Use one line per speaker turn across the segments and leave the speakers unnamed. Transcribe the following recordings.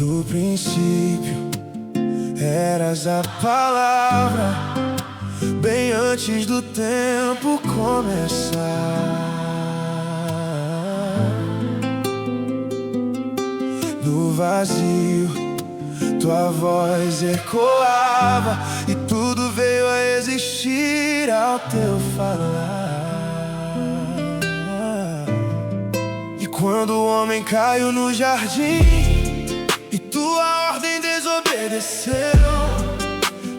No princípio, eras a palavra, bem antes do tempo começar. No vazio, tua voz ecoava, e tudo veio a existir ao teu falar. E quando o homem caiu no jardim e tua ordem desobedeceu,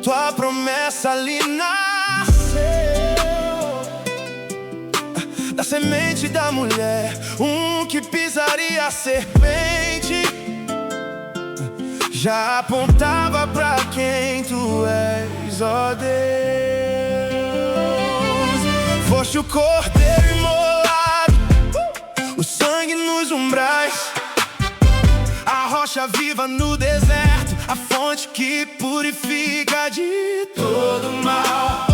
tua promessa ali nasceu. Da semente da mulher, um que pisaria a serpente, já apontava pra quem tu és, ó Deus. Foste o cordeiro imolado, o sangue nos umbrais, a rocha viva no deserto, a fonte que purifica de todo mal.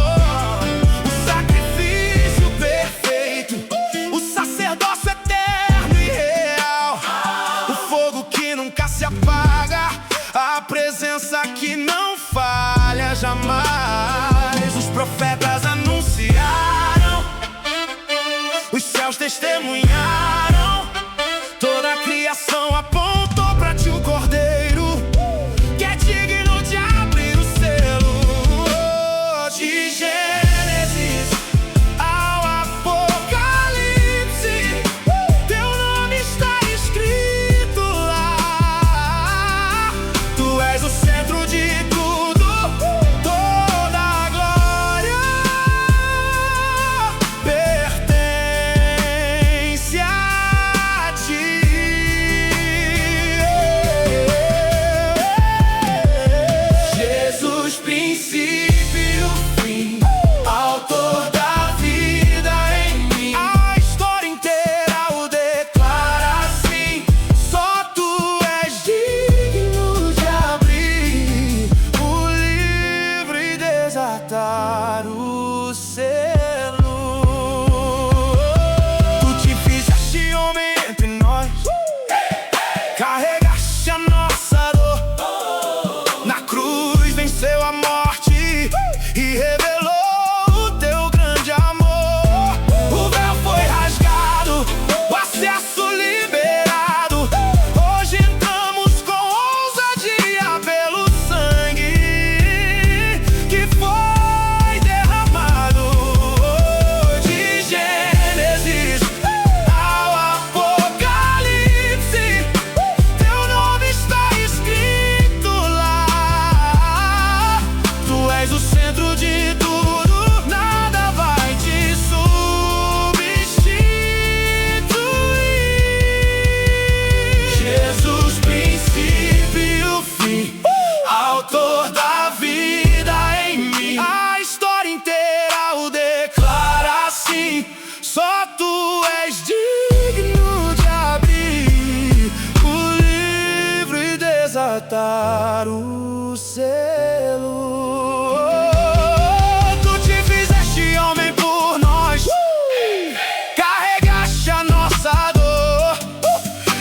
O sacrifício perfeito, o sacerdócio eterno e real, o fogo que nunca se apaga, a presença que não falha jamais. Os profetas anunciaram, os céus testemunharam, toda a criação apontou pra ti, o Cordeiro, que é digno de abrir o selo. De Gênesis ao Apocalipse, teu nome está escrito lá. Tu és o centro de tudo, toda a glória pertence a ti. Jesus, princípio e o fim, autor da vida em mim. A história inteira o declara assim: só tu és digno de abrir o livro e desatar o selo. Tu te fizeste homem entre nós, carregaste a nossa dor, na cruz venceu a morte e revelou o teu grande amor. O véu foi rasgado, o acesso liberado, hoje entramos com ousadia pelo sangue que foi derramado. De Gênesis ao Apocalipse, teu nome está escrito lá. Tu és o centro de tudo, nada vai te substituir. Jesus, princípio e o fim, autor da vida em mim. A história inteira o declara assim: só tu és digno de abrir o livro e desatar o selo. Tu te fizeste homem por nós, carregaste a nossa dor,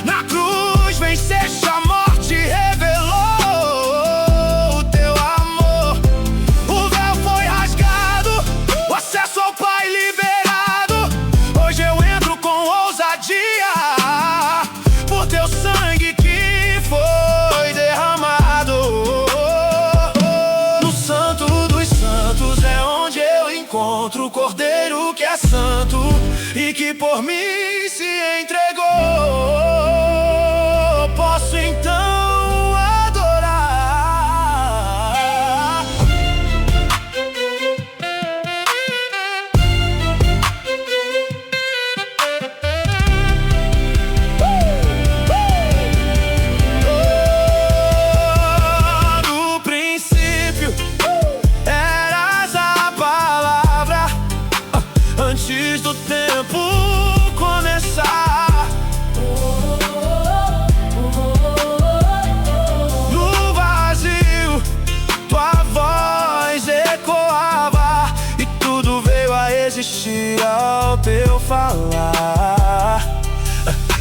na cruz venceste a morte, revelou o teu amor. O véu foi rasgado, o acesso ao Pai liberado, hoje eu entro com ousadia por teu sangue que foi derramado. No Santo dos Santos é onde eu encontro o Cordeiro que é santo e que por mim se entregou. Posso então adorar. No princípio, eras a palavra, antes do tempo começar. No vazio, tua voz ecoava, e tudo veio a existir ao teu falar.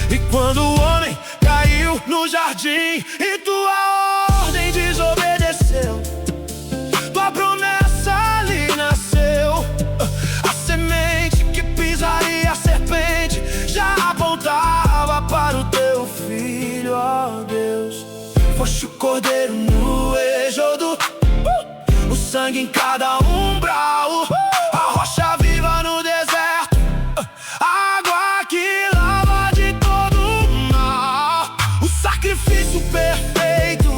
E quando o homem caiu no jardim e tua Foste o cordeiro no êxodo, o sangue em cada umbral, a rocha viva no deserto, água que lava de todo mal. O sacrifício perfeito,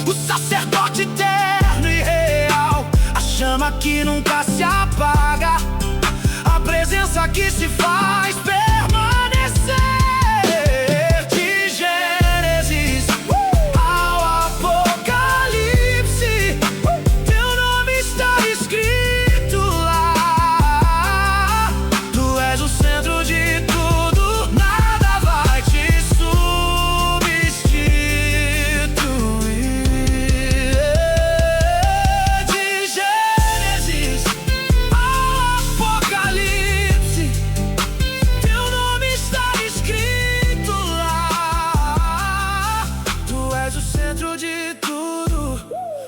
o sacerdote eterno e real, a chama que nunca se apaga, a presença que se faz permanecer. De Gênesis ao Apocalipse, teu nome está escrito lá. Tu és o centro de tudo, nada vai te substituir. De Gênesis ao Apocalipse, teu nome está escrito lá. Tu és o centro de tudo,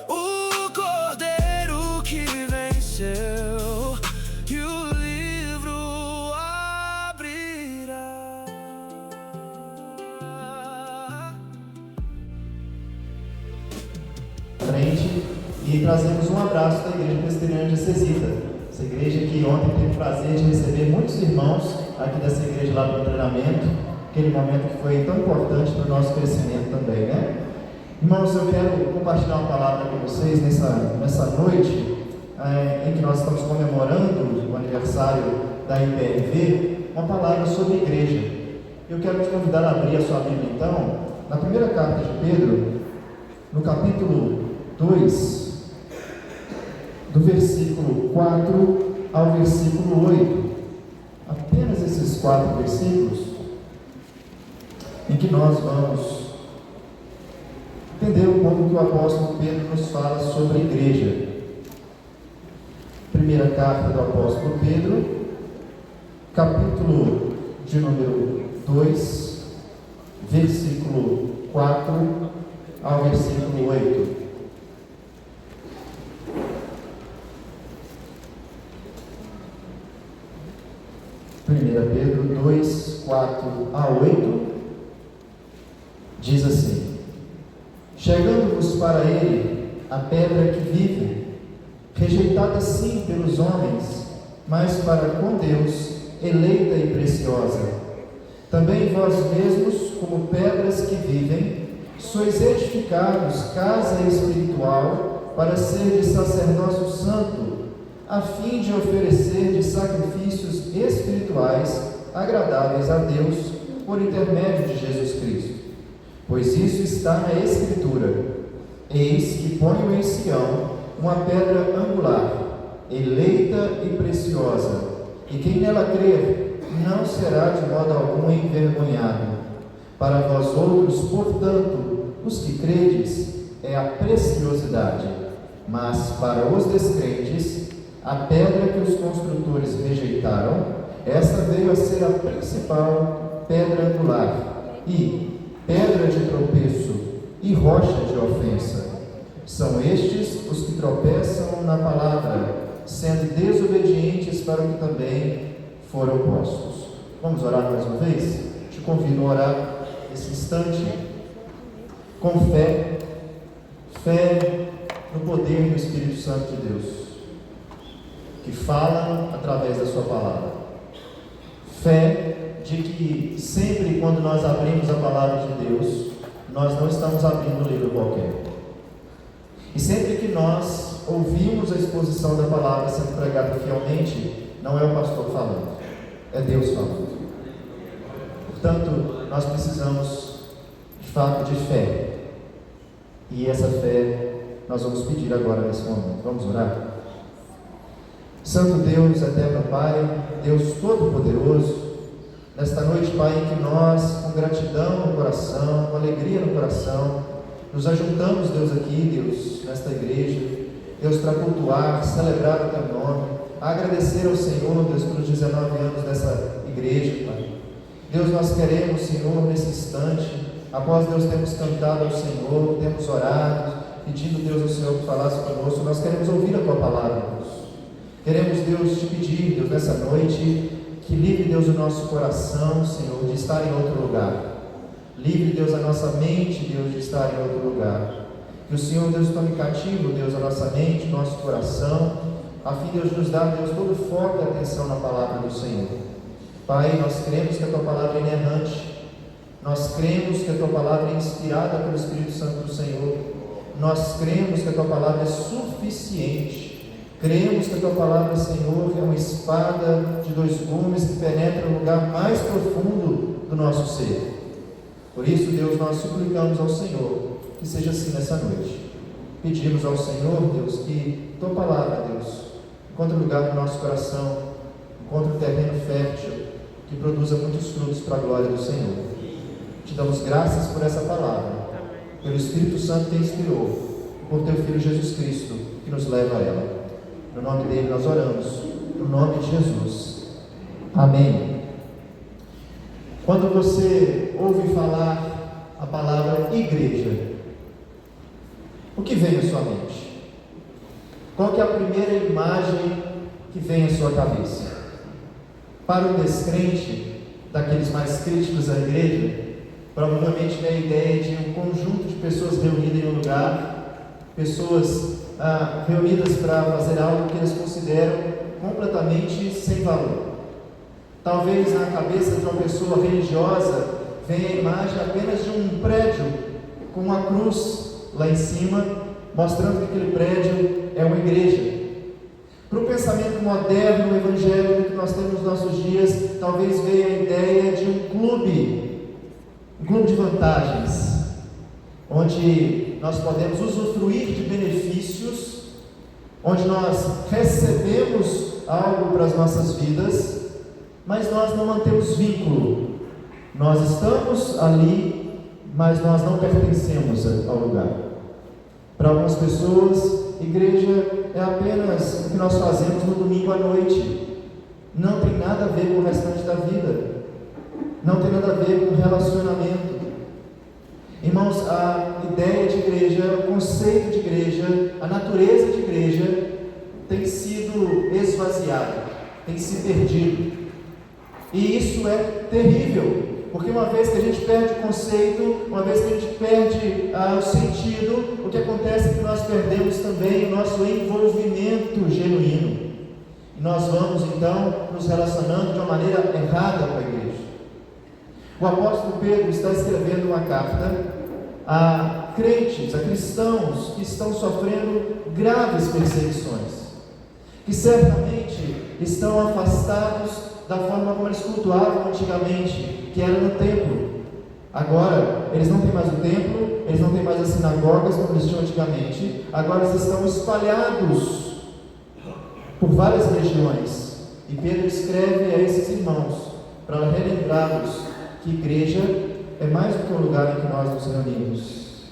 o cordeiro que venceu, e o livro abrirá.
Frente e trazemos um abraço da Igreja Presbiteriana de Cesita. Essa igreja que ontem teve o prazer de receber muitos irmãos aqui dessa igreja lá no treinamento, aquele momento que foi tão importante para o nosso crescimento também, né? Irmãos, eu quero compartilhar uma palavra com vocês nessa noite em que nós estamos comemorando o aniversário da IPRV, uma palavra sobre igreja. Eu quero te convidar a abrir a sua Bíblia então, na primeira carta de Pedro, no capítulo 2, do versículo 4 ao versículo 8. Apenas esses 4 versículos em que nós vamos entender um pouco que o apóstolo Pedro nos fala sobre a igreja. Primeira carta do apóstolo Pedro, capítulo de número 2, versículo 4 ao versículo 8. Primeira Pedro 2, 4 a 8, diz assim: chegando-vos para ele a pedra que vive, rejeitada sim pelos homens, mas para com Deus eleita e preciosa. Também vós mesmos, como pedras que vivem, sois edificados casa espiritual para ser de sacerdócio santo, a fim de oferecer de sacrifícios espirituais agradáveis a Deus por intermédio de Jesus Cristo. Pois isso está na Escritura: eis que ponho em Sião uma pedra angular, eleita e preciosa, e quem nela crer não será de modo algum envergonhado. Para vós outros, portanto, os que credes, é a preciosidade, mas para os descrentes, a pedra que os construtores rejeitaram, esta veio a ser a principal pedra angular, e pedra de tropeço e rocha de ofensa. São estes os que tropeçam na palavra, sendo desobedientes para o que também foram postos. Vamos orar mais uma vez? Te convido a orar esse instante com fé no poder do Espírito Santo de Deus, que fala através da sua palavra. Fé de que sempre quando nós abrimos a palavra de Deus, nós não estamos abrindo um livro qualquer. E sempre que nós ouvimos a exposição da palavra sendo pregada fielmente, não é o pastor falando, é Deus falando. Portanto, nós precisamos de fato de fé. E essa fé nós vamos pedir agora nesse momento. Vamos orar? Santo Deus, eterno Pai, Deus Todo-Poderoso, nesta noite, Pai, em que nós, com gratidão no coração, com alegria no coração, nos ajuntamos, Deus, aqui, Deus, nesta igreja, Deus, para cultuar, celebrar o Teu nome, agradecer ao Senhor, Deus, pelos 19 anos dessa igreja, Pai. Deus, nós queremos, Senhor, nesse instante, após, Deus, termos cantado ao Senhor, temos orado, pedindo, Deus, ao Senhor que falasse conosco, nós queremos ouvir a Tua palavra, Deus. Queremos, Deus, te pedir, Deus, nessa noite, que livre, Deus, o nosso coração, Senhor, de estar em outro lugar. Livre, Deus, a nossa mente, Deus, de estar em outro lugar. Que o Senhor, Deus, tome cativo, Deus, a nossa mente, nosso coração, a fim de Deus nos dar, Deus, todo o foco e atenção na palavra do Senhor. Pai, nós cremos que a Tua palavra é inerrante, nós cremos que a Tua palavra é inspirada pelo Espírito Santo do Senhor, nós cremos que a Tua palavra é suficiente, cremos que a Tua palavra, Senhor, é uma espada de dois gumes que penetra no lugar mais profundo do nosso ser. Por isso, Deus, nós suplicamos ao Senhor que seja assim nessa noite. Pedimos ao Senhor, Deus, que Tua palavra, Deus, encontre lugar no nosso coração, encontre um terreno fértil, que produza muitos frutos para a glória do Senhor. Te damos graças por essa palavra, pelo Espírito Santo que inspirou, por Teu Filho Jesus Cristo, que nos leva a ela. No nome dele nós oramos, no nome de Jesus. Amém. Quando você ouve falar a palavra igreja, o que vem à sua mente? Qual que é a primeira imagem que vem à sua cabeça? Para o descrente, daqueles mais críticos à igreja, provavelmente vem a ideia de um conjunto de pessoas reunidas em um lugar, pessoas reunidas para fazer algo que eles consideram completamente sem valor. Talvez na cabeça de uma pessoa religiosa venha a imagem apenas de um prédio com uma cruz lá em cima, mostrando que aquele prédio é uma igreja. Para o pensamento moderno, evangélico que nós temos nos nossos dias, talvez venha a ideia de um clube de vantagens, onde nós podemos usufruir de benefícios, onde nós recebemos algo para as nossas vidas, mas nós não mantemos vínculo. Nós estamos ali, mas nós não pertencemos ao lugar. Para algumas pessoas, igreja é apenas o que nós fazemos no domingo à noite. Não tem nada a ver com o restante da vida. Não tem nada a ver com relacionamento. Irmãos, a ideia de igreja, o conceito de igreja, a natureza de igreja tem sido esvaziado, tem se perdido. E isso é terrível, porque uma vez que a gente perde o conceito, uma vez que a gente perde o sentido, o que acontece é que nós perdemos também o nosso envolvimento genuíno. E nós vamos então nos relacionando de uma maneira errada com a igreja. O apóstolo Pedro está escrevendo uma carta a crentes, a cristãos que estão sofrendo graves perseguições, que certamente estão afastados da forma como eles cultuavam antigamente, que era no templo. Agora, eles não têm mais o templo, eles não têm mais as sinagogas como eles tinham antigamente, agora eles estão espalhados por várias regiões. E Pedro escreve a esses irmãos para relembrá-los que igreja é mais do que um lugar em que nós nos reunimos,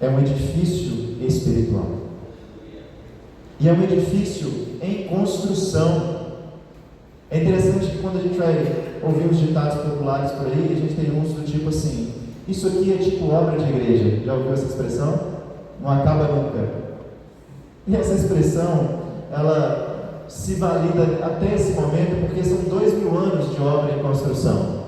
é um edifício espiritual, e é um edifício em construção. É interessante que quando a gente vai ouvir os ditados populares por aí, a gente tem uns do tipo assim: isso aqui é tipo obra de igreja. Já ouviu essa expressão? Não acaba nunca. E essa expressão, ela se valida até esse momento, porque são 2000 anos de obra em construção.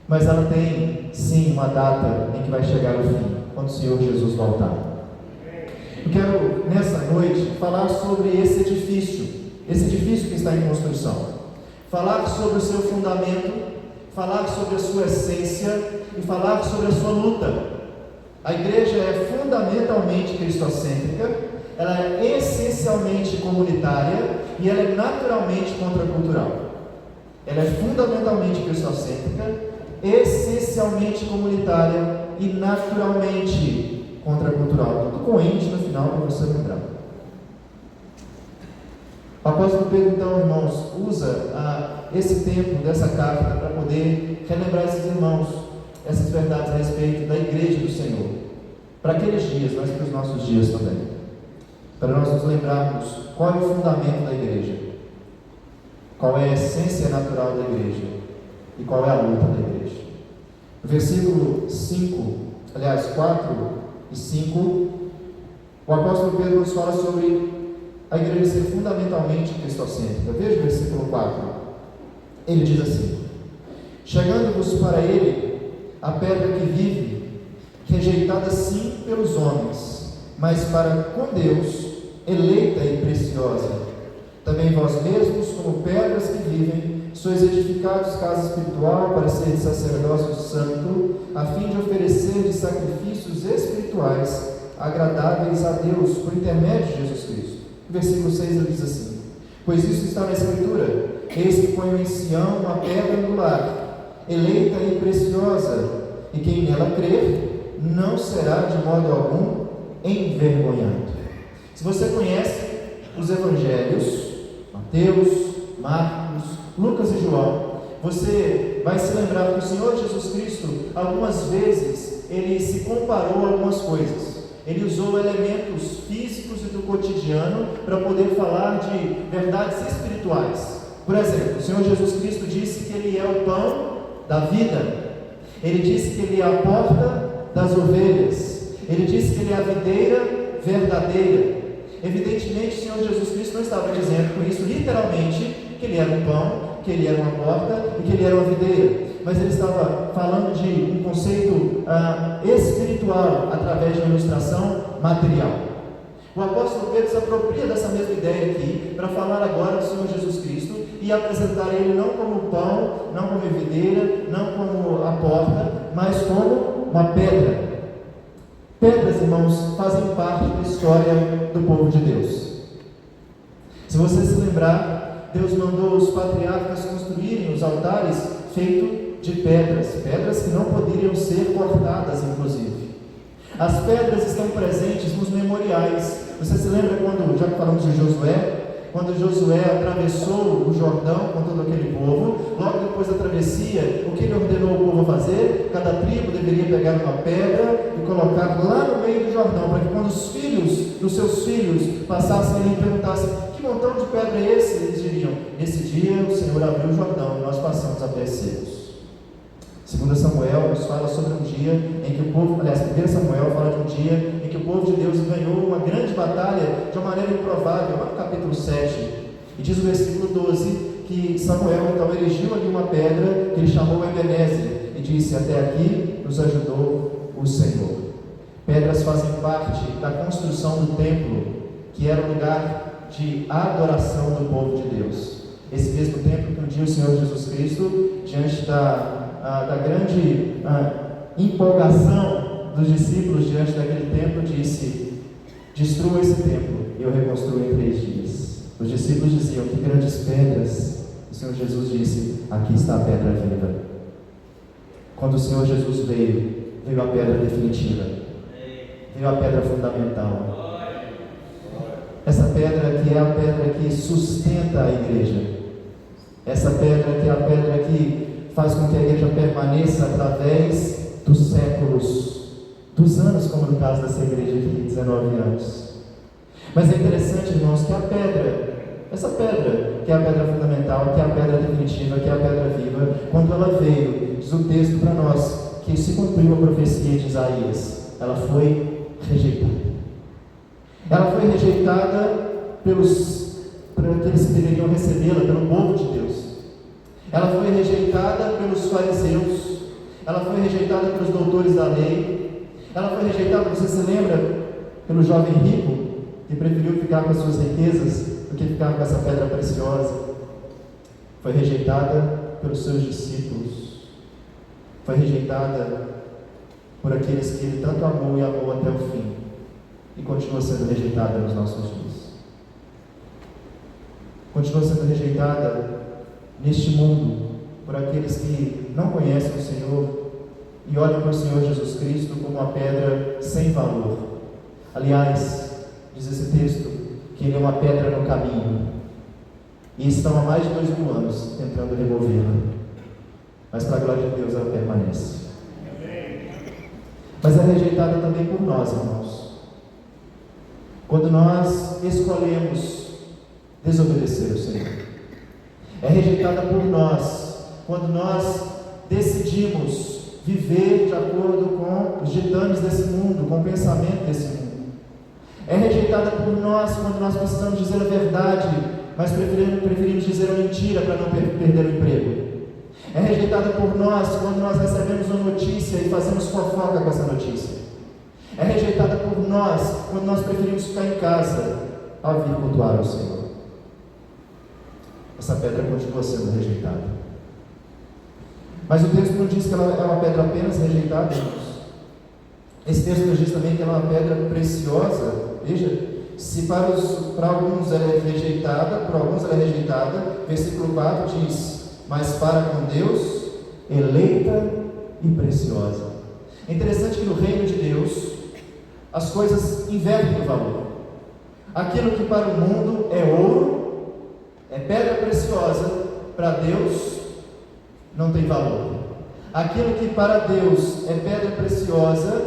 Mas ela tem, sim, uma data em que vai chegar o fim, quando o Senhor Jesus voltar. Eu quero, nessa noite, falar sobre esse edifício que está em construção. Falar sobre o seu fundamento, falar sobre a sua essência e falar sobre a sua luta. A igreja é fundamentalmente cristocêntrica, ela é essencialmente comunitária e ela é naturalmente contracultural. Ela é fundamentalmente cristocêntrica, essencialmente comunitária e naturalmente contracultural. Tudo com ente no final para você lembrar. O apóstolo Pedro, então, irmãos, usa esse tempo dessa carta para poder relembrar esses irmãos essas verdades a respeito da igreja do Senhor, para aqueles dias, mas para os nossos dias também, para nós nos lembrarmos qual é o fundamento da igreja, qual é a essência natural da igreja e qual é a luta da igreja. No versículo 4 e 5, o apóstolo Pedro nos fala sobre a igreja ser fundamentalmente cristocêntrica. Veja o versículo 4. Ele diz assim: chegando-vos para ele, a pedra que vive, rejeitada sim pelos homens, mas para com Deus, eleita e preciosa. Também vós mesmos, como pedras que vivem, sois edificados casa espiritual para ser sacerdócio santo, a fim de oferecer de sacrifícios espirituais agradáveis a Deus por intermédio de Jesus Cristo. O versículo 6 ele diz assim: pois isso está na Escritura: eis que ponho em Sião uma pedra angular, eleita e preciosa, e quem nela crer não será de modo algum envergonhado. Se você conhece os evangelhos, Mateus, Marcos, Lucas e João, você vai se lembrar que o Senhor Jesus Cristo, algumas vezes, ele se comparou a algumas coisas. Ele usou elementos físicos e do cotidiano para poder falar de verdades espirituais. Por exemplo, o Senhor Jesus Cristo disse que Ele é o pão da vida. Ele disse que Ele é a porta das ovelhas. Ele disse que Ele é a videira verdadeira. Evidentemente, o Senhor Jesus Cristo não estava dizendo com isso literalmente que Ele era um pão, que Ele era uma porta e que Ele era uma videira, mas Ele estava falando de um conceito espiritual através de uma ilustração material. O apóstolo Pedro se apropria dessa mesma ideia aqui para falar agora do Senhor Jesus Cristo e apresentar Ele não como pão, não como videira, não como a porta, mas como uma pedra. Pedras, irmãos, fazem parte da história do povo de Deus. Se você se lembrar, Deus mandou os patriarcas construírem os altares feitos de pedras que não poderiam ser cortadas, inclusive. As pedras estão presentes nos memoriais. Você se lembra quando, já que falamos de Josué, quando Josué atravessou o Jordão com todo aquele povo, logo depois da travessia, o que ele ordenou o povo a fazer? Cada tribo deveria pegar uma pedra e colocar lá no meio do Jordão, para que quando os filhos dos seus filhos passassem ali e perguntassem: que montão de pedra é esse? Eles diriam: nesse dia o Senhor abriu o Jordão e nós passamos a pés secos. 2 Samuel nos fala sobre um dia em que o povo, 1 Samuel fala de um dia em que o povo de Deus ganhou uma grande batalha de uma maneira improvável, lá no capítulo 7, e diz o versículo 12, que Samuel então erigiu ali uma pedra que ele chamou Ebenezer, e disse: até aqui nos ajudou o Senhor. Pedras fazem parte da construção do templo, que era o lugar de adoração do povo de Deus. Esse mesmo templo que um dia o Senhor Jesus Cristo, diante da grande empolgação dos discípulos diante daquele templo, disse: destrua esse templo e eu reconstruo em 3 dias. Os discípulos diziam: que grandes pedras. O Senhor Jesus disse: aqui está a pedra viva. Quando o Senhor Jesus veio a pedra definitiva, veio a pedra fundamental. Essa pedra que é a pedra que sustenta a igreja, essa pedra que é a pedra que faz com que a igreja permaneça através dos séculos, dos anos, como no caso dessa igreja aqui, 19 anos. Mas é interessante, irmãos, que a pedra, essa pedra, que é a pedra fundamental, que é a pedra definitiva, que é a pedra viva, quando ela veio, diz o texto para nós, que se cumpriu a profecia de Isaías, ela foi rejeitada. Ela foi rejeitada por aqueles que deveriam recebê-la, pelo povo de Deus. Ela foi rejeitada pelos fariseus, ela foi rejeitada pelos doutores da lei, ela foi rejeitada, você se lembra, pelo jovem rico, que preferiu ficar com as suas riquezas do que ficar com essa pedra preciosa. Foi rejeitada pelos seus discípulos, foi rejeitada por aqueles que ele tanto amou e amou até o fim, e continua sendo rejeitada nos nossos dias. Continua sendo rejeitada neste mundo por aqueles que não conhecem o Senhor e olham para o Senhor Jesus Cristo como uma pedra sem valor. Aliás, diz esse texto que Ele é uma pedra no caminho, e estão há mais de 2000 anos tentando removê-la, mas para a glória de Deus ela permanece. Mas é rejeitada também por nós, irmãos, quando nós escolhemos desobedecer ao Senhor. É rejeitada por nós quando nós decidimos viver de acordo com os ditames desse mundo, com o pensamento desse mundo. É rejeitada por nós quando nós precisamos dizer a verdade, mas preferimos dizer a mentira para não perder o emprego. É rejeitada por nós quando nós recebemos uma notícia e fazemos fofoca com essa notícia. É rejeitada por nós quando nós preferimos ficar em casa ao vir cultuar ao Senhor. Essa pedra continua sendo rejeitada. Mas o texto não diz que ela é uma pedra apenas rejeitada, irmãos. Esse texto nos diz também que ela é uma pedra preciosa. Veja, se para alguns ela é rejeitada, por alguns ela é rejeitada, versículo 4 diz: mas para com Deus, eleita e preciosa. É interessante que no reino de Deus, as coisas invertem o valor. Aquilo que para o mundo é ouro, é pedra preciosa, para Deus não tem valor. Aquilo que para Deus é pedra preciosa,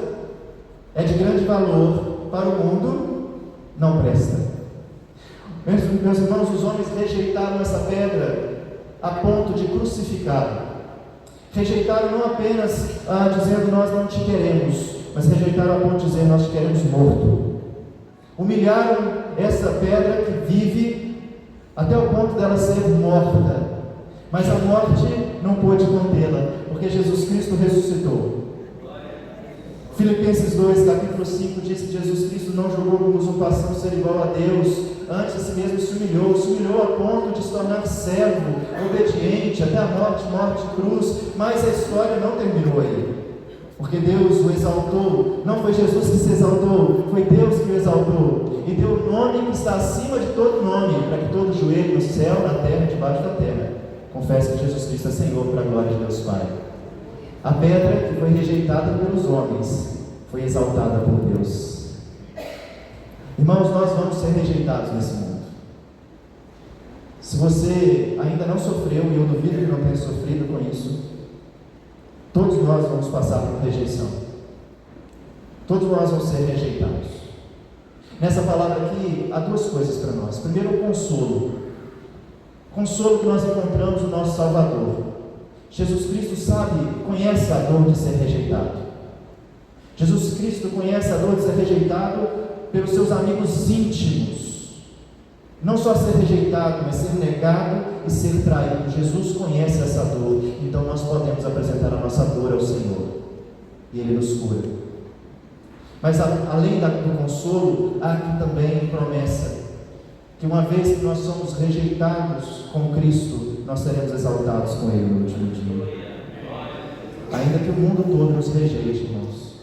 é de grande valor, para o mundo não presta. Meus irmãos, os homens rejeitaram essa pedra a ponto de crucificá-la. Rejeitaram não apenas dizendo nós não te queremos, mas rejeitaram a ponto de dizer nós te queremos morto. Humilharam essa pedra que vive até o ponto dela ser morta, mas a morte não pôde contê-la, porque Jesus Cristo ressuscitou. Filipenses 2, capítulo 5 diz que Jesus Cristo não julgou como usurpação ser igual a Deus, antes a si mesmo se humilhou a ponto de se tornar servo, obediente, até a morte de cruz. Mas a história não terminou aí, porque Deus o exaltou. Não foi Jesus que se exaltou, foi Deus que o exaltou, e deu o nome que está acima de todo nome, para que todo joelho no céu, na terra e debaixo da terra confesse que Jesus Cristo é Senhor, para a glória de Deus Pai. A pedra que foi rejeitada pelos homens foi exaltada por Deus. Irmãos, nós vamos ser rejeitados nesse mundo. Se você ainda não sofreu, e eu duvido que não tenha sofrido com isso, todos nós vamos passar por rejeição. Todos nós vamos ser rejeitados. Nessa palavra aqui, há duas coisas para nós. Primeiro, o consolo. Consolo que nós encontramos no nosso Salvador. Jesus Cristo conhece a dor de ser rejeitado. Jesus Cristo conhece a dor de ser rejeitado pelos seus amigos íntimos. Não só ser rejeitado, mas ser negado e ser traído. Jesus conhece essa dor, então nós podemos apresentar a nossa dor ao Senhor, e Ele nos cura. Mas além do consolo, há aqui também promessa, que uma vez que nós somos rejeitados com Cristo, nós seremos exaltados com Ele no último dia. Ainda que o mundo todo nos rejeite, irmãos,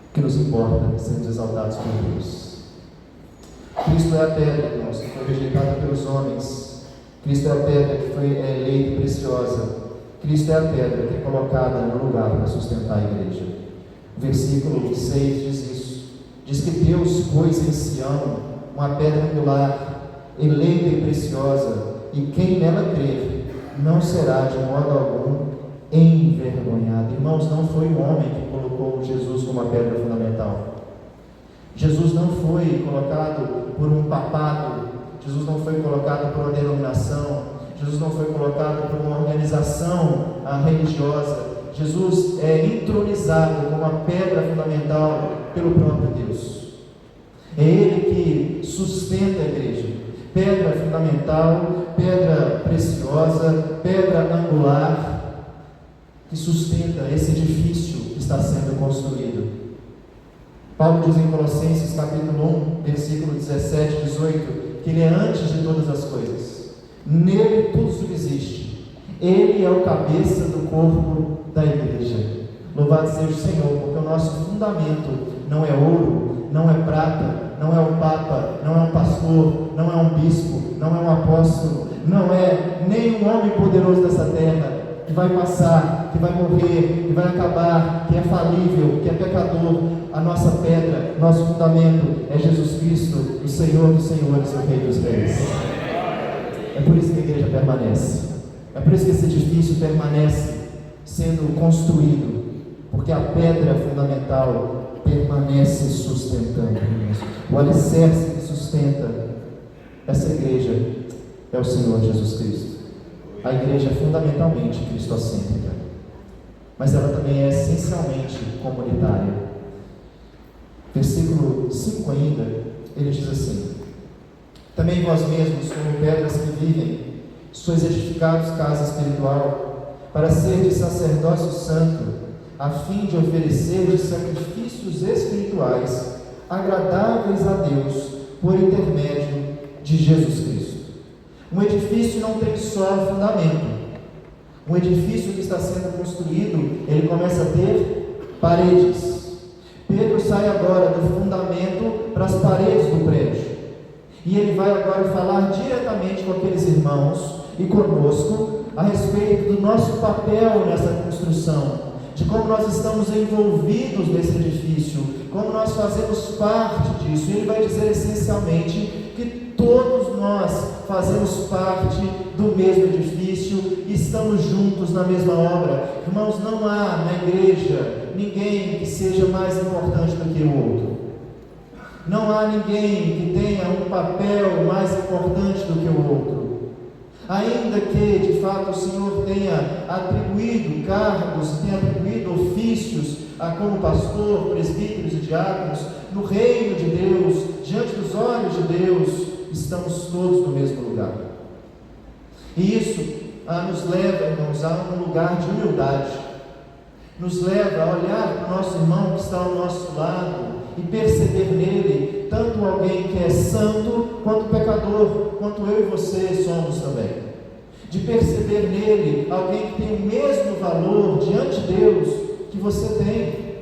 o que nos importa é sermos exaltados por Deus. Cristo é a pedra, irmãos, que foi rejeitada pelos homens. Cristo é a pedra que foi eleita e preciosa. Cristo é a pedra que é colocada no lugar para sustentar a igreja. O versículo 6 diz isso. Diz que Deus pôs em Sião uma pedra angular, eleita e preciosa, e quem nela crer não será de modo algum envergonhado. Irmãos, não foi o homem que colocou Jesus como a pedra fundamental. Jesus não foi colocado por um papado, Jesus não foi colocado por uma denominação, Jesus não foi colocado por uma organização religiosa. Jesus é entronizado como a pedra fundamental pelo próprio Deus. É Ele que sustenta a igreja. Pedra fundamental, pedra preciosa, pedra angular, que sustenta esse edifício que está sendo construído. Paulo diz em Colossenses capítulo 1, versículo 17 e 18, que Ele é antes de todas as coisas. Nele tudo subsiste. Ele é o cabeça do corpo da igreja. Louvado seja o Senhor, porque o nosso fundamento não é ouro, não é prata, não é um papa, não é um pastor, não é um bispo, não é um apóstolo, não é nenhum homem poderoso dessa terra, que vai passar, que vai morrer, que vai acabar, que é falível, que é pecador. A nossa pedra, nosso fundamento é Jesus Cristo, o Senhor dos senhores, o Rei dos reis. É por isso que a igreja permanece, é por isso que esse edifício permanece sendo construído, porque a pedra fundamental permanece sustentando. O alicerce que sustenta essa igreja é o Senhor Jesus Cristo. A igreja é fundamentalmente cristocêntrica, mas ela também é essencialmente comunitária. Versículo 5 ainda, ele diz assim: também vós mesmos, como pedras que vivem, sois edificados casa espiritual, para ser de sacerdócio santo, a fim de oferecer de sacrifícios espirituais, agradáveis a Deus, por intermédio de Jesus Cristo. Um edifício não tem só fundamento. Um edifício que está sendo construído, ele começa a ter paredes. Pedro sai agora do fundamento para as paredes do prédio. E ele vai agora falar diretamente com aqueles irmãos e conosco a respeito do nosso papel nessa construção, de como nós estamos envolvidos nesse edifício, como nós fazemos parte disso. E ele vai dizer essencialmente que todos nós fazemos parte do mesmo edifício e estamos juntos na mesma obra. Irmãos, não há na igreja ninguém que seja mais importante do que o outro. Não há ninguém que tenha um papel mais importante do que o outro. Ainda que, de fato, o Senhor tenha atribuído cargos, tenha atribuído ofícios como pastor, presbíteros e diáconos, no reino de Deus, diante dos olhos de Deus, estamos todos no mesmo lugar. E isso nos leva, irmãos, a um lugar de humildade. Nos leva a olhar para o nosso irmão que está ao nosso lado e perceber nele tanto alguém que é santo quanto pecador, quanto eu e você somos também. De perceber nele alguém que tem o mesmo valor diante de Deus que você tem.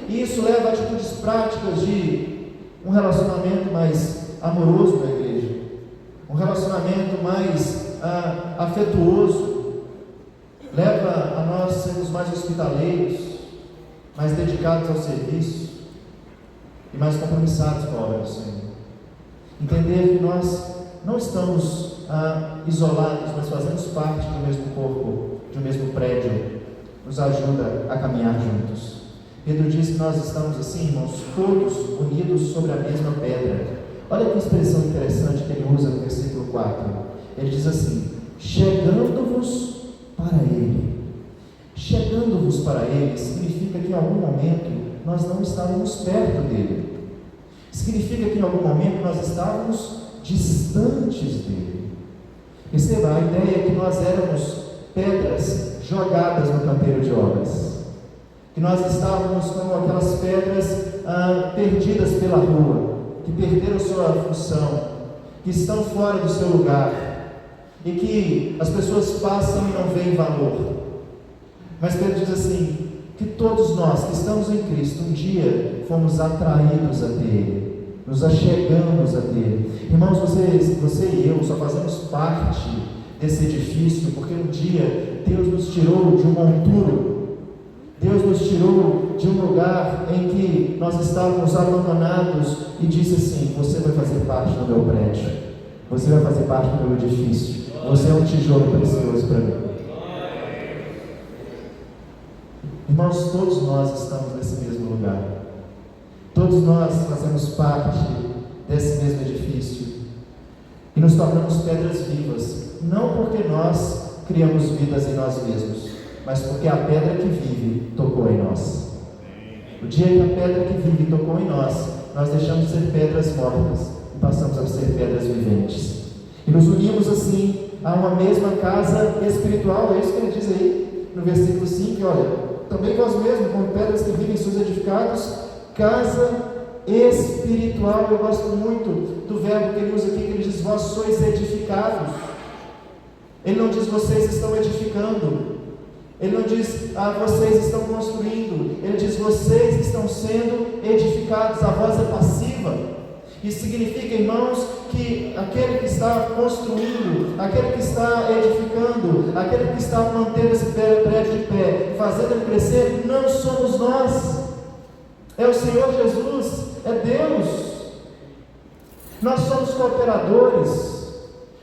E isso leva a atitudes práticas de um relacionamento mais amoroso na igreja, um relacionamento mais afetuoso, leva a nós sermos mais hospitaleiros, mais dedicados ao serviço e mais compromissados com a obra do Senhor. Entender que nós não estamos isolados, mas fazemos parte do mesmo corpo, de um mesmo prédio, nos ajuda a caminhar juntos. Pedro diz que nós estamos assim, irmãos, todos unidos sobre a mesma pedra. Olha que expressão interessante que ele usa no versículo 4. Ele diz assim: chegando-vos para Ele. Chegando-vos para Ele significa que em algum momento nós não estávamos perto dele. Significa que em algum momento nós estávamos distantes dele. Perceba, a ideia é que nós éramos pedras jogadas no canteiro de obras, que nós estávamos como aquelas pedras perdidas pela rua, que perderam sua função, que estão fora do seu lugar, e que as pessoas passam e não veem valor. Mas Pedro diz assim, que todos nós que estamos em Cristo, um dia fomos atraídos a Ele, nos achegamos a Ele. Irmãos, você e eu só fazemos parte desse edifício porque um dia Deus nos tirou de um monturo. Deus nos tirou de um lugar em que nós estávamos abandonados e disse assim: você vai fazer parte do meu prédio, você vai fazer parte do meu edifício, você é um tijolo precioso para mim. Irmãos, todos nós estamos nesse mesmo lugar, todos nós fazemos parte desse mesmo edifício e nos tornamos pedras vivas, não porque nós criamos vidas em nós mesmos, mas porque a pedra que vive tocou em nós. O dia que a pedra que vive tocou em nós, nós deixamos de ser pedras mortas e passamos a ser pedras viventes. E nos unimos assim a uma mesma casa espiritual. É isso que ele diz aí no versículo 5, olha, também vós mesmos, como pedras que vivem, sois edificados, casa espiritual. Eu gosto muito do verbo que ele usa aqui, que ele diz, vós sois edificados. Ele não diz, vocês estão edificando. Ele não diz, vocês estão construindo. Ele diz, vocês estão sendo edificados. A voz é passiva. Isso significa, irmãos, que aquele que está construindo, aquele que está edificando, aquele que está mantendo esse prédio de pé, fazendo ele crescer, não somos nós. É o Senhor Jesus, é Deus. Nós somos cooperadores,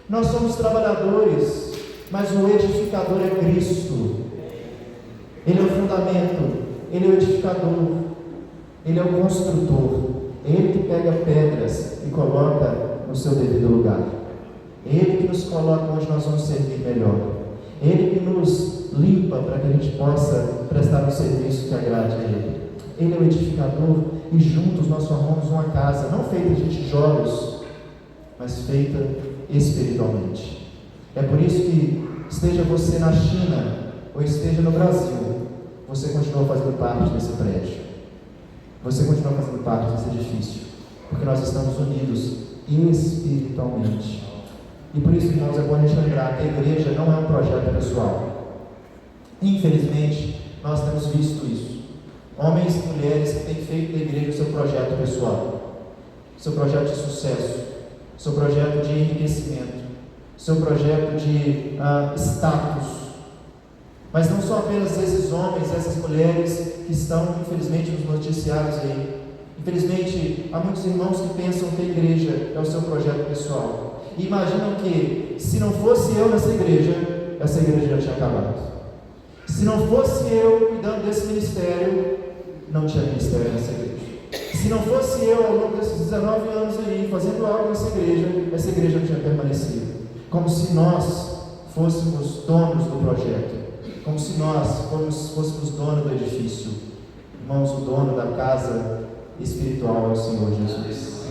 nós somos trabalhadores, mas o edificador é Cristo. Ele é o fundamento, Ele é o edificador, Ele é o construtor. É Ele que pega pedras e coloca no seu devido lugar. É Ele que nos coloca onde nós vamos servir melhor. É Ele que nos limpa para que a gente possa prestar um serviço que agrade a Ele. Ele é o edificador e juntos nós formamos uma casa, não feita de tijolos, mas feita espiritualmente. É por isso que, esteja você na China ou esteja no Brasil, você continua fazendo parte desse prédio. Você continua fazendo parte desse edifício, porque nós estamos unidos espiritualmente. E por isso, irmãos, é bom a gente lembrar que a igreja não é um projeto pessoal. Infelizmente, nós temos visto isso. Homens e mulheres que têm feito da igreja o seu projeto pessoal, seu projeto de sucesso, seu projeto de enriquecimento, seu projeto de status. Mas não são apenas esses homens, essas mulheres que estão, infelizmente, nos noticiários aí. Infelizmente, há muitos irmãos que pensam que a igreja é o seu projeto pessoal. E imaginam que, se não fosse eu nessa igreja, essa igreja já tinha acabado. Se não fosse eu cuidando desse ministério, não tinha ministério nessa igreja. Se não fosse eu, ao longo desses 19 anos aí, fazendo algo nessa igreja, essa igreja não tinha permanecido. Como se nós fôssemos donos do projeto. Como se nós fôssemos donos do edifício. Irmãos, o dono da casa espiritual é o Senhor Jesus.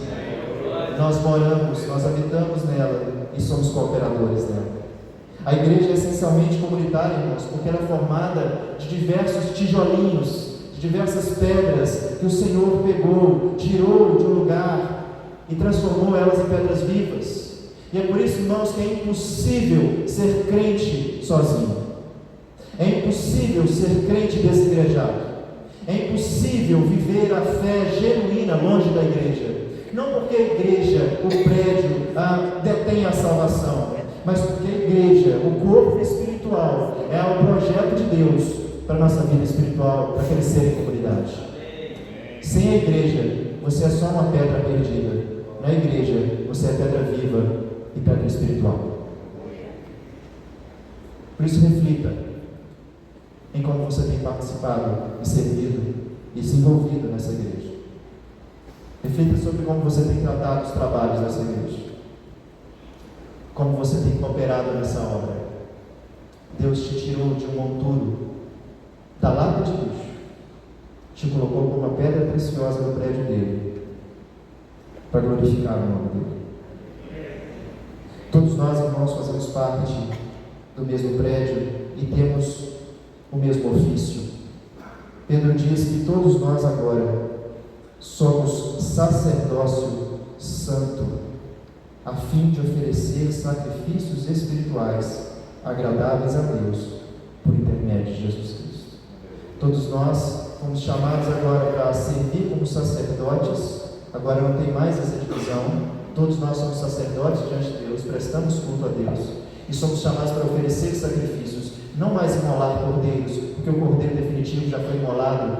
Nós moramos, nós habitamos nela e somos cooperadores dela. A igreja é essencialmente comunitária, irmãos, porque ela é formada de diversos tijolinhos, de diversas pedras que o Senhor pegou, tirou de um lugar e transformou elas em pedras vivas. E é por isso, irmãos, que é impossível ser crente sozinho. É impossível ser crente desigrejado. É impossível viver a fé genuína longe da igreja. Não porque a igreja, o prédio, detém a salvação, mas porque a igreja, o corpo espiritual, é o projeto de Deus para a nossa vida espiritual, para crescer em comunidade. Sem a igreja, você é só uma pedra perdida. Na igreja, você é pedra viva e pedra espiritual. Por isso, reflita em como você tem participado e servido e se envolvido nessa igreja. Reflita sobre como você tem tratado os trabalhos dessa igreja, como você tem cooperado nessa obra. Deus te tirou de um monturo, da lata de lixo, te colocou como uma pedra preciosa no prédio dele, para glorificar o nome dele. Todos nós, irmãos, fazemos parte do mesmo prédio e temos o mesmo ofício. Pedro diz que todos nós agora somos sacerdócio santo, a fim de oferecer sacrifícios espirituais agradáveis a Deus por intermédio de Jesus Cristo. Todos nós fomos chamados agora para servir como sacerdotes. Agora não tem mais essa divisão. Todos nós somos sacerdotes diante de Deus, prestamos culto a Deus e somos chamados para oferecer sacrifícios. Não mais imolar cordeiros, porque o cordeiro definitivo já foi imolado,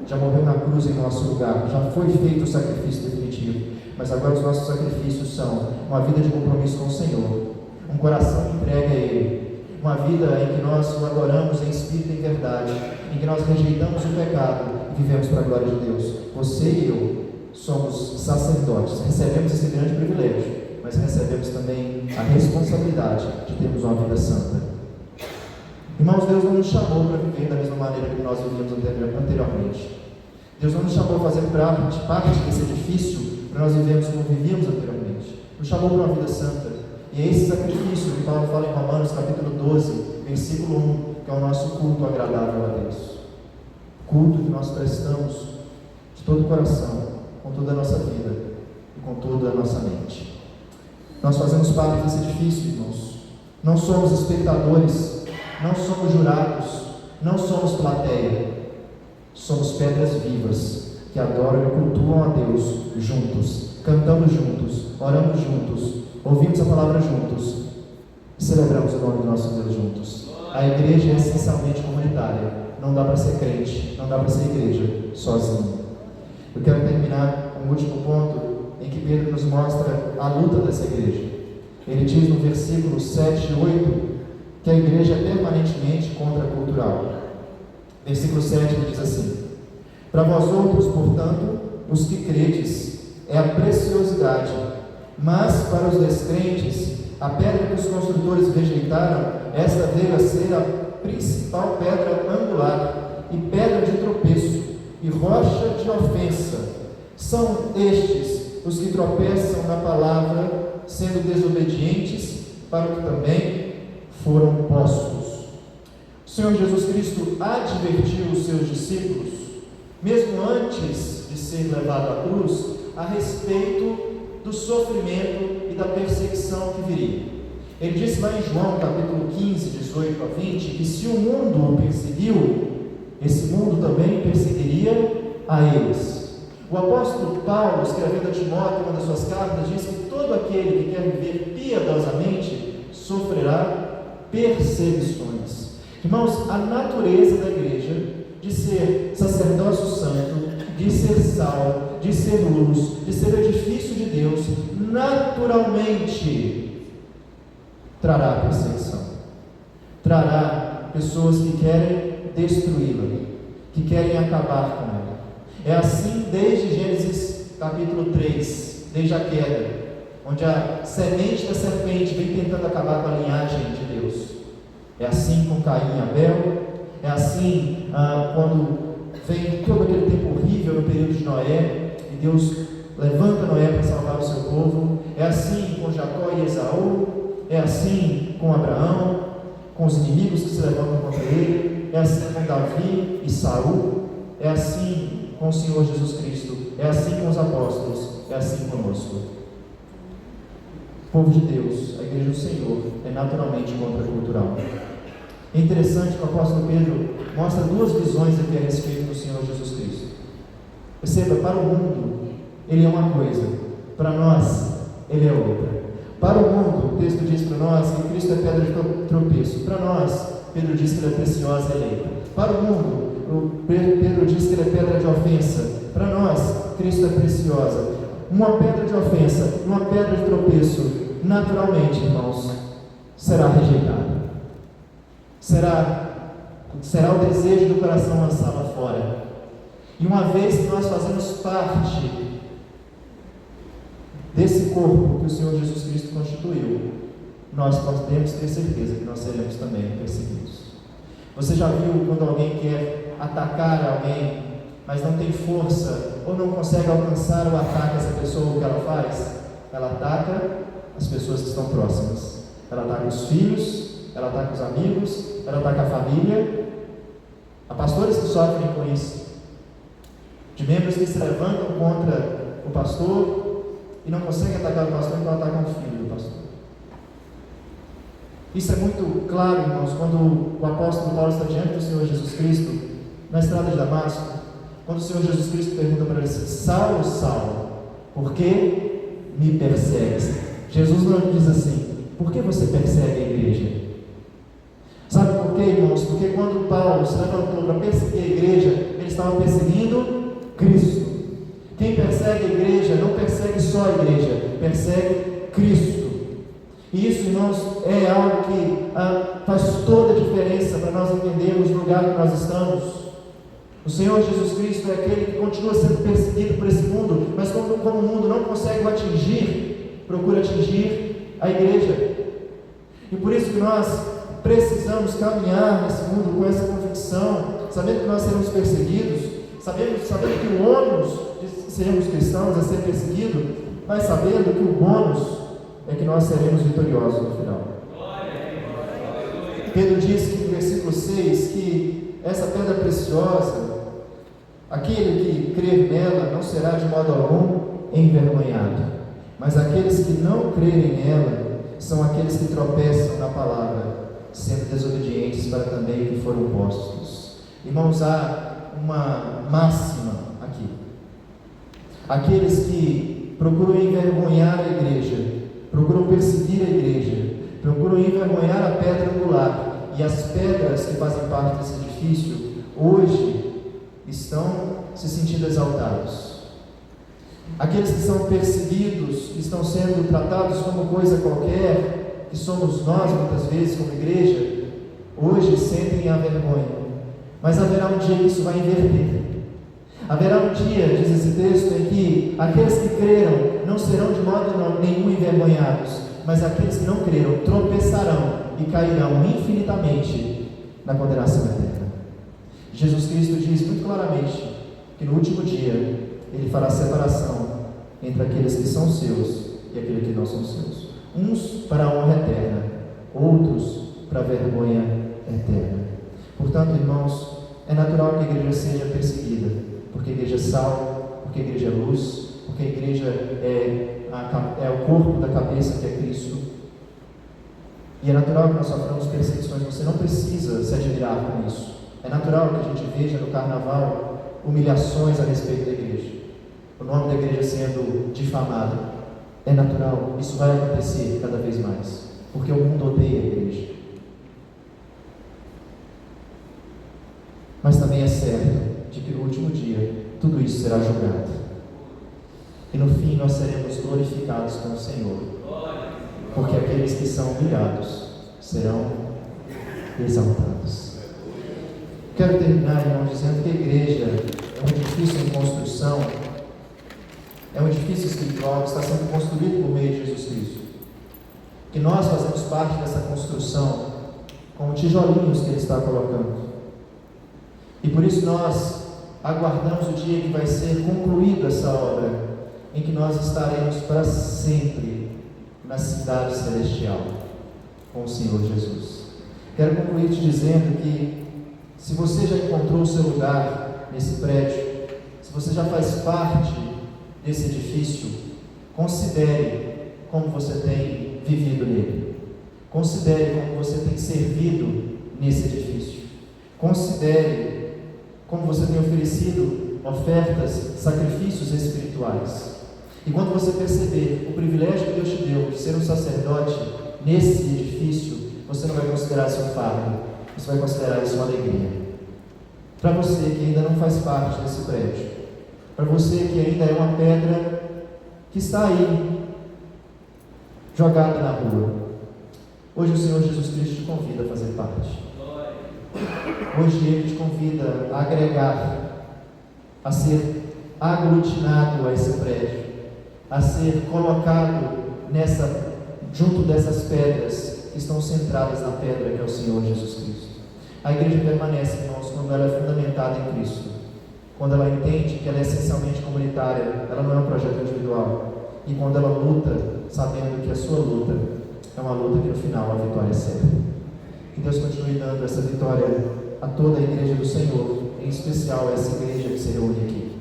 já morreu na cruz em nosso lugar, já foi feito o sacrifício definitivo. Mas agora os nossos sacrifícios são uma vida de compromisso com o Senhor, um coração entregue a Ele, uma vida em que nós o adoramos em espírito e em verdade, em que nós rejeitamos o pecado e vivemos para a glória de Deus. Você e eu somos sacerdotes, recebemos esse grande privilégio, mas recebemos também a responsabilidade de termos uma vida santa. Irmãos, Deus não nos chamou para viver da mesma maneira que nós vivíamos anteriormente. Deus não nos chamou para fazer parte desse edifício para nós vivermos como vivíamos anteriormente. Nos chamou para uma vida santa. E é esse sacrifício que Paulo fala em Romanos capítulo 12, versículo 1, que é o nosso culto agradável a Deus. Culto que nós prestamos de todo o coração, com toda a nossa vida e com toda a nossa mente. Nós fazemos parte desse edifício, irmãos. Não somos espectadores, não somos jurados, não somos plateia. Somos pedras vivas que adoram e cultuam a Deus juntos, cantamos juntos, oramos juntos, ouvimos a palavra juntos e celebramos o nome do nosso Deus juntos. A igreja é essencialmente comunitária. Não dá para ser crente, não dá para ser igreja sozinho. Eu quero terminar com um último ponto em que Pedro nos mostra a luta dessa igreja. Ele diz no versículo 7 e 8 que a igreja é permanentemente contracultural. Versículo 7 ele diz assim: para vós outros, portanto, os que credes, é a preciosidade, mas para os descrentes, a pedra que os construtores rejeitaram, esta veio a ser a principal pedra angular, e pedra de tropeço, e rocha de ofensa. São estes os que tropeçam na palavra, sendo desobedientes, para o que também foram postos. O Senhor Jesus Cristo advertiu os seus discípulos, mesmo antes de ser levado à cruz, a respeito do sofrimento e da perseguição que viria. Ele disse lá em João capítulo 15, 18 a 20, que se o mundo o perseguiu, esse mundo também perseguiria a eles. O apóstolo Paulo, escrevendo a Timóteo, uma das suas cartas, diz que todo aquele que quer viver piedosamente sofrerá perseguições. Irmãos, a natureza da igreja de ser sacerdócio santo, de ser sal, de ser luz, de ser edifício de Deus, naturalmente trará perseguição, trará pessoas que querem destruí-la, que querem acabar com ela. É assim desde Gênesis capítulo 3, desde a queda, onde a semente da serpente vem tentando acabar com a linhagem de Deus. É assim com Caim e Abel, é assim quando vem todo aquele tempo horrível no período de Noé, e Deus levanta Noé para salvar o seu povo. É assim com Jacó e Esaú, é assim com Abraão, com os inimigos que se levantam contra ele, é assim com Davi e Saul, é assim com o Senhor Jesus Cristo, é assim com os apóstolos, é assim conosco. O povo de Deus, a igreja do Senhor, é naturalmente contracultural. É interessante que o apóstolo Pedro mostra duas visões aqui a respeito do Senhor Jesus Cristo. Perceba, para o mundo ele é uma coisa, para nós ele é outra. Para o mundo, o texto diz para nós que Cristo é pedra de tropeço. Para nós, Pedro diz que ele é preciosa e eleita. Para o mundo, Pedro diz que ele é pedra de ofensa. Para nós, Cristo é preciosa. Uma pedra de ofensa, uma pedra de tropeço, naturalmente, irmãos, será rejeitada. Será o desejo do coração lançá-la fora. E uma vez que nós fazemos parte desse corpo que o Senhor Jesus Cristo constituiu, nós podemos ter certeza que nós seremos também perseguidos. Você já viu quando alguém quer atacar alguém, mas não tem força, ou não consegue alcançar o ataque a essa pessoa? O que ela faz? Ela ataca as pessoas que estão próximas. Ela ataca os filhos, ela ataca os amigos, ela ataca a família. Há pastores que sofrem com isso, de membros que se levantam contra o pastor e não conseguem atacar o pastor, então atacam o filho do pastor. Isso é muito claro, irmãos, quando o apóstolo Paulo está diante do Senhor Jesus Cristo, na estrada de Damasco, quando o Senhor Jesus Cristo pergunta para ele: Saulo, Saulo, por que me persegues? Jesus não diz assim: por que você persegue a igreja? Sabe por quê, irmãos? Porque quando Paulo se levantou para perseguir a igreja, ele estava perseguindo Cristo. Quem persegue a igreja não persegue só a igreja, persegue Cristo. E isso, irmãos, é algo que faz toda a diferença para nós entendermos o lugar que nós estamos. O Senhor Jesus Cristo é aquele que continua sendo perseguido por esse mundo, mas como o mundo não consegue o atingir, procura atingir a igreja. E por isso que nós precisamos caminhar nesse mundo com essa convicção, sabendo que nós seremos perseguidos, sabendo que o ônus de sermos cristãos é ser perseguido, mas sabendo que o bônus é que nós seremos vitoriosos no final. Pedro diz que no versículo 6 que essa pedra preciosa, aquele que crer nela não será de modo algum envergonhado, mas aqueles que não crerem nela são aqueles que tropeçam na palavra, sendo desobedientes para também que foram postos. Irmãos, há uma máxima aqui: aqueles que procuram envergonhar a igreja, procuram perseguir a igreja, procuram envergonhar a pedra angular e as pedras que fazem parte desse edifício, hoje estão se sentindo exaltados. Aqueles que são perseguidos, que estão sendo tratados como coisa qualquer, que somos nós muitas vezes como igreja, hoje sentem a vergonha. Mas haverá um dia que isso vai inverter. Haverá um dia, diz esse texto, em que aqueles que creram não serão de modo nenhum envergonhados, mas aqueles que não creram tropeçarão e cairão infinitamente na condenação eterna. Jesus Cristo diz muito claramente que no último dia Ele fará separação entre aqueles que são seus e aqueles que não são seus. Uns para a honra eterna, outros para a vergonha eterna. Portanto, irmãos, é natural que a igreja seja perseguida, porque a igreja é sal, porque a igreja é luz, porque a igreja é o corpo da cabeça que é Cristo. E é natural que nós soframos perseguições. Você não precisa se admirar com isso. É natural que a gente veja no carnaval humilhações a respeito da igreja, o nome da igreja sendo difamado. É natural, isso vai acontecer cada vez mais, porque o mundo odeia a igreja. Mas também é certo de que no último dia tudo isso será julgado, e no fim nós seremos glorificados com o Senhor, porque aqueles que são humilhados serão exaltados. Quero terminar, irmãos, dizendo que a igreja é um edifício em construção, é um edifício espiritual que está sendo construído por meio de Jesus Cristo, que nós fazemos parte dessa construção com tijolinhos que Ele está colocando, e por isso nós aguardamos o dia que vai ser concluída essa obra, em que nós estaremos para sempre na cidade celestial com o Senhor Jesus. Quero concluir te dizendo que, se você já encontrou o seu lugar nesse prédio, se você já faz parte desse edifício, considere como você tem vivido nele, considere como você tem servido nesse edifício, considere como você tem oferecido ofertas, sacrifícios espirituais. E quando você perceber o privilégio que Deus te deu de ser um sacerdote nesse edifício, você não vai considerar isso um fardo, você vai considerar isso uma alegria. Para você que ainda não faz parte desse prédio, para você que ainda é uma pedra que está aí, jogada na rua, hoje o Senhor Jesus Cristo te convida a fazer parte. Hoje Ele te convida a agregar, a ser aglutinado a esse prédio, a ser colocado junto dessas pedras que estão centradas na pedra que é o Senhor Jesus Cristo. A igreja permanece, irmãos, quando ela é fundamentada em Cristo, quando ela entende que ela é essencialmente comunitária, ela não é um projeto individual, e quando ela luta, sabendo que a sua luta é uma luta que no final a vitória é certa. Que Deus continue dando essa vitória a toda a igreja do Senhor, em especial a essa igreja que se reúne aqui.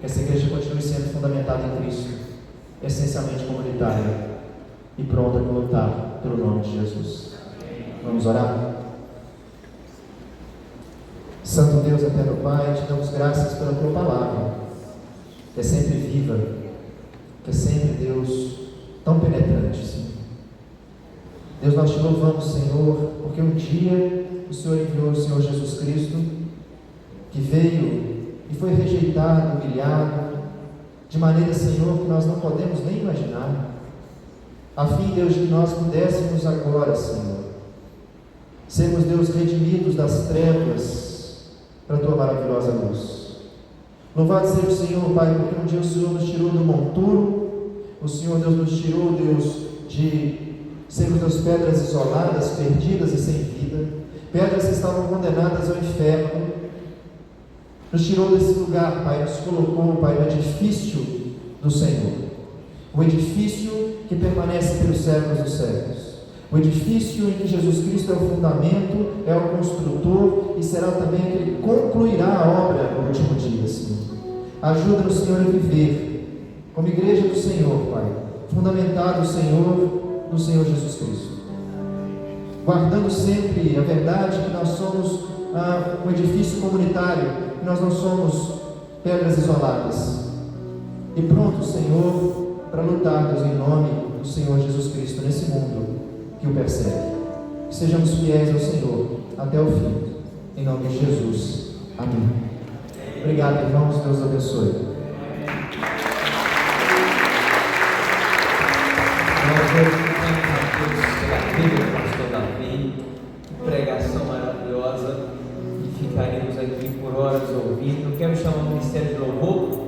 Que essa igreja continue sendo fundamentada em Cristo, essencialmente comunitária e pronta para lutar pelo nome de Jesus. Vamos orar? Santo Deus, eterno Pai, te damos graças pela Tua palavra, que é sempre viva, que é sempre, Deus, tão penetrante, Senhor. Deus, nós te louvamos, Senhor, porque um dia o Senhor enviou o Senhor Jesus Cristo, que veio e foi rejeitado, humilhado, de maneira, Senhor, que nós não podemos nem imaginar, a fim, Deus, de que nós pudéssemos agora, Senhor, sermos, Deus, redimidos das trevas para a Tua maravilhosa luz. Louvado seja o Senhor, Pai, porque um dia o Senhor nos tirou do monturo, o Senhor, Deus, nos tirou, Deus, de sermos, Deus, pedras isoladas, perdidas e sem vida, pedras que estavam condenadas ao inferno, nos tirou desse lugar, Pai, nos colocou, Pai, no edifício do Senhor, o edifício que permanece pelos séculos dos séculos, o edifício em que Jesus Cristo é o fundamento, é o construtor e será também aquele que concluirá a obra no último dia, Senhor. Ajuda-nos, Senhor, a viver como igreja do Senhor, Pai, fundamentado, Senhor, no Senhor Jesus Cristo, guardando sempre a verdade que nós somos um edifício comunitário, que nós não somos pedras isoladas, e pronto, Senhor, para lutar, Deus, em nome do Senhor Jesus Cristo nesse mundo que o persegue. Que sejamos fiéis ao Senhor até o fim, em nome de Jesus. Amém. Obrigado, irmãos, Deus abençoe.
Nós glorificamos a Deus pela vida do pastor Davi, pregação maravilhosa, e ficaremos aqui por horas ouvindo. Quero chamar o Ministério de Louvor